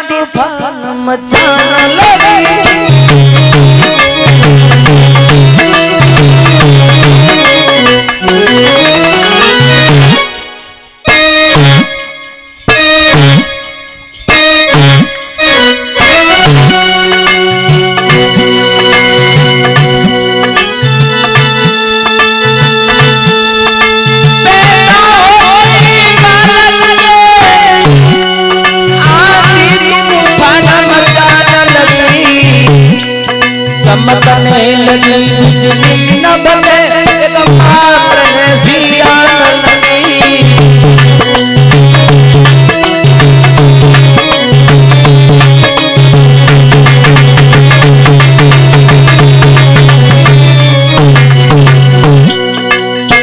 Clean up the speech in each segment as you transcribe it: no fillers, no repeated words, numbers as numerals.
तूफान मचाने लगी। चमकने लगी बिजली न बने एक मात्र सी आने लगी।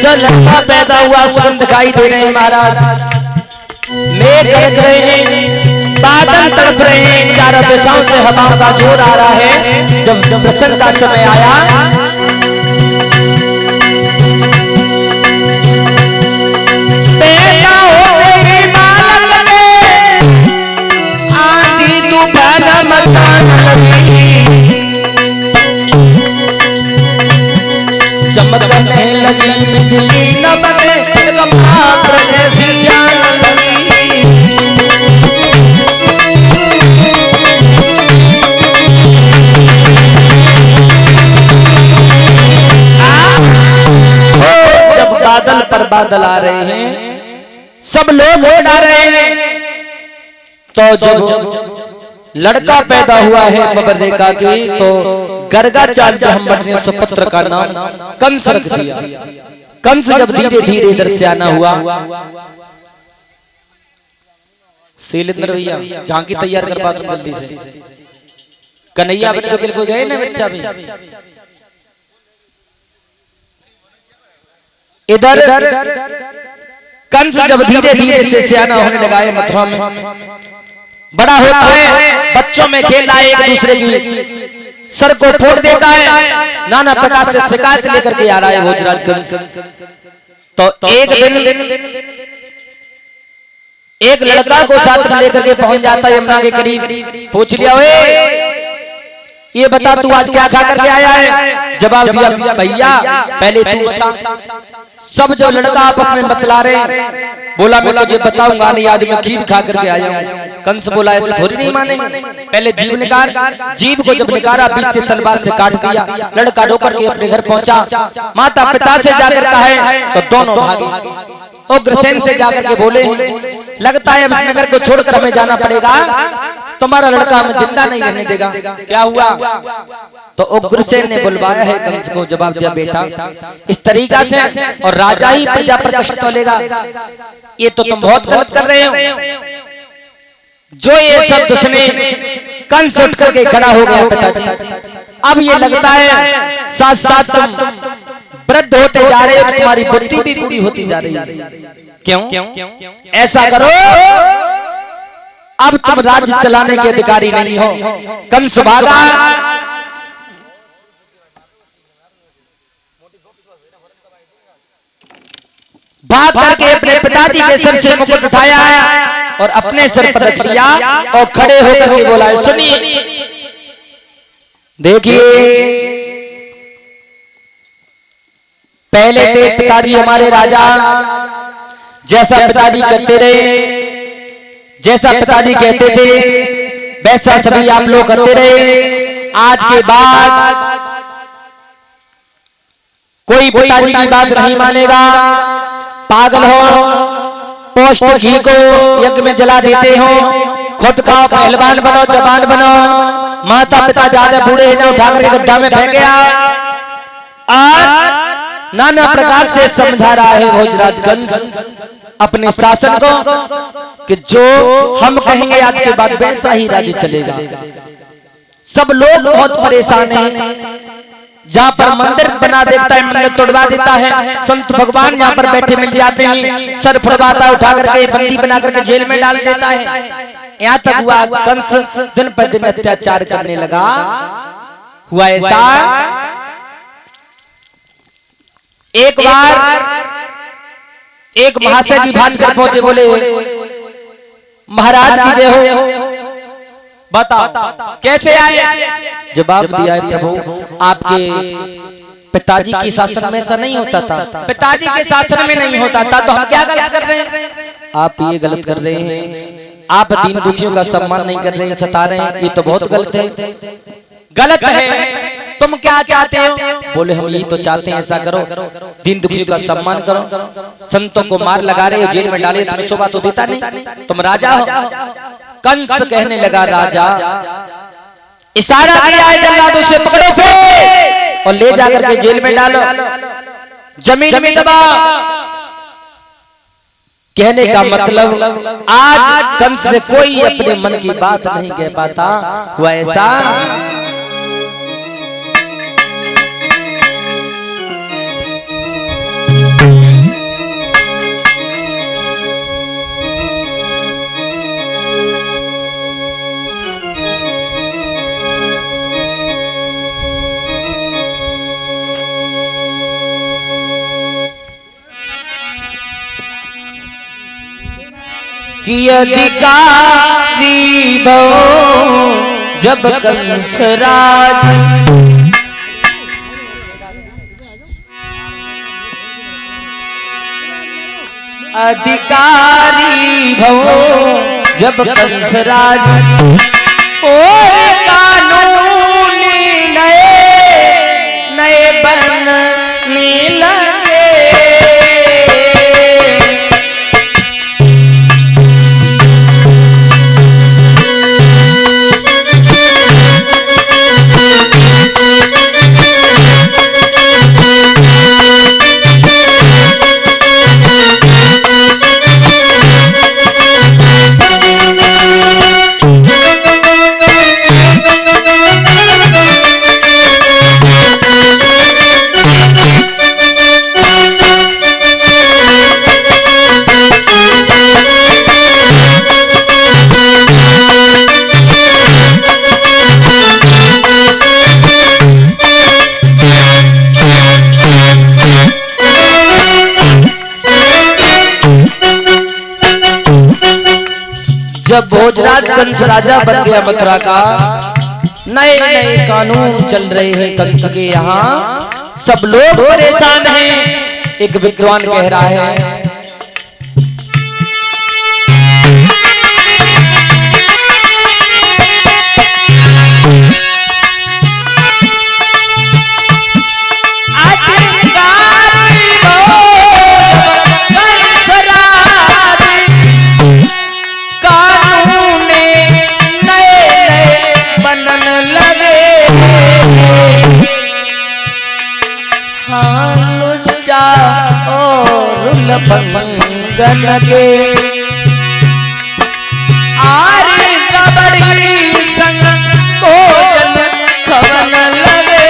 जलवा पैदा हुआ सुगंध दिखाई दे रहे हैं महाराज, मेघ गरज रहे हैं, बादल तड़प रहे हैं, चारों दिशाओं से हवाओं का जोर आ रहा है। जब प्रसंग का समय आया पैदा हो गई बालक में आंधी तूफान मचाने लगी। चमकने लगी बिजली न बने मात्र सी आने लगी। बादल पर बादल आ रहे हैं, सब लोग उड़ा रहे हैं। तो जब लड़का पैदा हुआ है बबरेखा की, तो गर्गाचार्य ब्राह्मण ने सुपुत्र का नाम कंस रख दिया। कंस जब धीरे धीरे इधर से आना हुआ, शैलेंद्र भैया झांकी तैयार कर पाता हूं जल्दी से। कन्हैया अपने वकील को गए ना बच्चा भी इधर। कंस जब धीरे धीरे से सियाना होने लगा है, मथुरा में बड़ा होता है, बच्चों में खेल रहा है, एक दूसरे की सर को फोड़ देता है, नाना प्रकार से शिकायत लेकर के आ रहा है भोजराज कंस। तो एक दिन एक लड़का को साथ में लेकर के पहुंच जाता है यमुना के करीब। पूछ लिया, ओए ये बता तू आज क्या खा करके आया है? जवाब दिया, भैया पहले तू बता। सब जो लड़का आपस में बतला रहे, बोला मैं तुझे बताऊंगा नहीं, आज मैं खीर खा करके आया हूँ। कंस बोला ऐसे थोड़ी नहीं मानेंगे, पहले जीभ निकाल। जीभ को जब निकाला, बीच से तलवार से काट दिया। लड़का रो करके अपने घर पहुंचा, माता पिता से जाकर कहा तो दोनों भागे। उग्रसेन से जाकर के बोले, लगता है अब इस नगर को छोड़कर हमें जाना पड़ेगा, तुम्हारा लड़का हमें जिंदा नहीं रहने देगा। क्या हुआ? तो उग्रसेन ने बुलवाया है कंस को। जवाब दिया, बेटा इस तरीका से और राजा ही प्रजा पर कष्ट तोलेगा, ये तो तुम बहुत गलत कर रहे हो। जो ये शब्द सुने कंस उठ करके खड़ा हो गया, पिताजी अब ये लगता है साथ साथ तुम वृद्ध होते जा रहे हो, तुम्हारी बुद्धि भी पूरी होती जा रही है। क्यों? ऐसा करो, अब तुम राज्य चलाने के अधिकारी नहीं हो। कंस भागा, भाग करके अपने पिताजी के सर से मुकुट उठाया और अपने सर पर रख लिया और खड़े होकर के बोला, सुनिए देखिए, पहले थे पिताजी हमारे राजा, जैसा पिताजी करते रहे, जैसा पिताजी कहते थे वैसा सभी आप लोग करते रहे। आज के बाद कोई पिताजी की बात नहीं मानेगा। पागल हो, पोस्ट घी को यज्ञ में जला देते हो, खुद का पहलवान बनो, जवान बनो, माता पिता ज्यादा बूढ़े हैं, उठा करके गड्ढा में फेंक गया। आज नाना प्रकार से समझा रहा है भोजराज कंस अपने शासन को कि जो हम कहेंगे आज के बाद वैसा ही राज्य चलेगा। सब लोग बहुत परेशान हैं। जहाँ पर मंदिर बना देता है, मंदिर तोड़वा देता है, संत भगवान यहाँ पर बैठे मिल जाते हैं, सर फुड़वाता उठा करके बंदी बना करके जेल में डाल देता है। यहाँ तक हुआ कंस दिन पर दिन अत्याचार करने लगा। हुआ ऐसा, एक बार एक महाशय जी भाग कर पहुंचे, बोले महाराज की जय हो, बताओ कैसे आए? जवाब दिया है प्रभु आपके पिताजी के शासन में ऐसा नहीं होता था। पिताजी के शासन में नहीं होता था तो हम क्या गलत कर रहे हैं? आप ये गलत कर रहे हैं, आप दीन दुखियों का सम्मान नहीं कर रहे हैं, सता रहे हैं, ये तो बहुत गलत है। गलत है। तुम क्या चाहते हो? बोले हम यही तो चाहते हैं, ऐसा करो दीन दुखियों का सम्मान करो, संतों को मार लगा रहे हो, जेल में डाले, तुम्हें शोभा तो देता नहीं, तुम राजा हो। कंस कहने लगा राजा, इशारा किया है जल्लादों से, पकड़ो से और ले जाकर के जेल में डालो, जमीन में दबा। कहने का मतलब आज कंस से कोई अपने मन की बात नहीं कह पाता, हुआ ऐसा कि अधिकारी भव जब कंस राज, अधिकारी भव जब कंस राज, और कानूनी नए नए बनने लगे। जब भोजराज कंस राजा बन गया मथुरा का, नए नए कानून चल रहे हैं कंस के यहाँ, सब लोग परेशान हैं। एक विद्वान कह रहा है पंगन के आरे कबड़ी संग भोजन खवन लगे।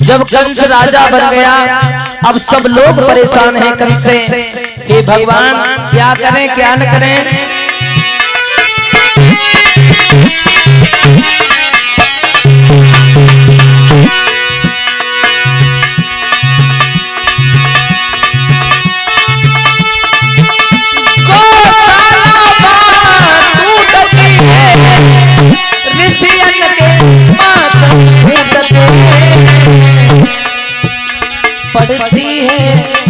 जब कंस राजा बन गया, अब सब लोग परेशान हैं कंस से। हे भगवान क्या करें क्या न करें। पड़ती है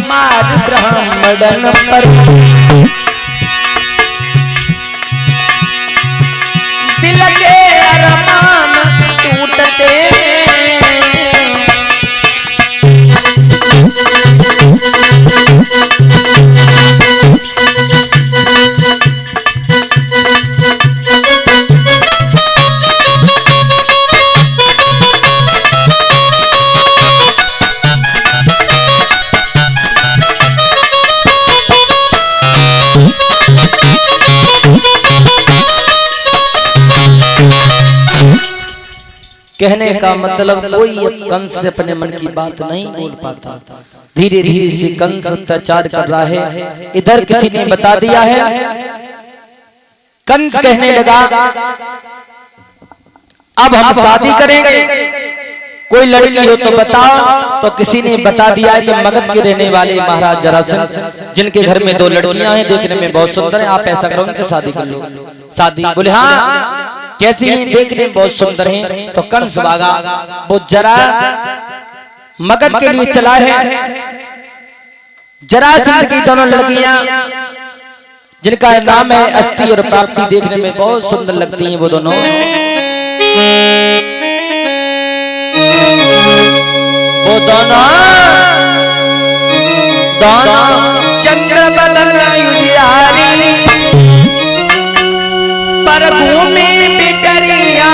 मार ब्राह्मण पर, कहने का मतलब कोई कंस से अपने मन की बात नहीं बोल पाता। धीरे धीरे से कंस अत्याचार कर रहा है। इधर किसी ने बता दिया है, कंस कहने लगा अब हम शादी करेंगे, कोई लड़की हो तो बताओ। तो किसी ने बता दिया है कि मगध के रहने वाले महाराज जरासंध, जिनके घर में 2 लड़कियां हैं, देखने में बहुत सुंदर हैं, आप ऐसा करो उनसे शादी कर लो। शादी बोले हाँ कैसी हैं, देखने में बहुत सुंदर हैं। तो कंस भागा, वो जरा मगध के लिए चला है। जरासंध की दोनों लड़कियां जिनका नाम है अस्ति और प्राप्ति, देखने में बहुत सुंदर लगती हैं वो दोनों। वो दोनों चंद्र बदन उजियारी पर घूमे बिटरिया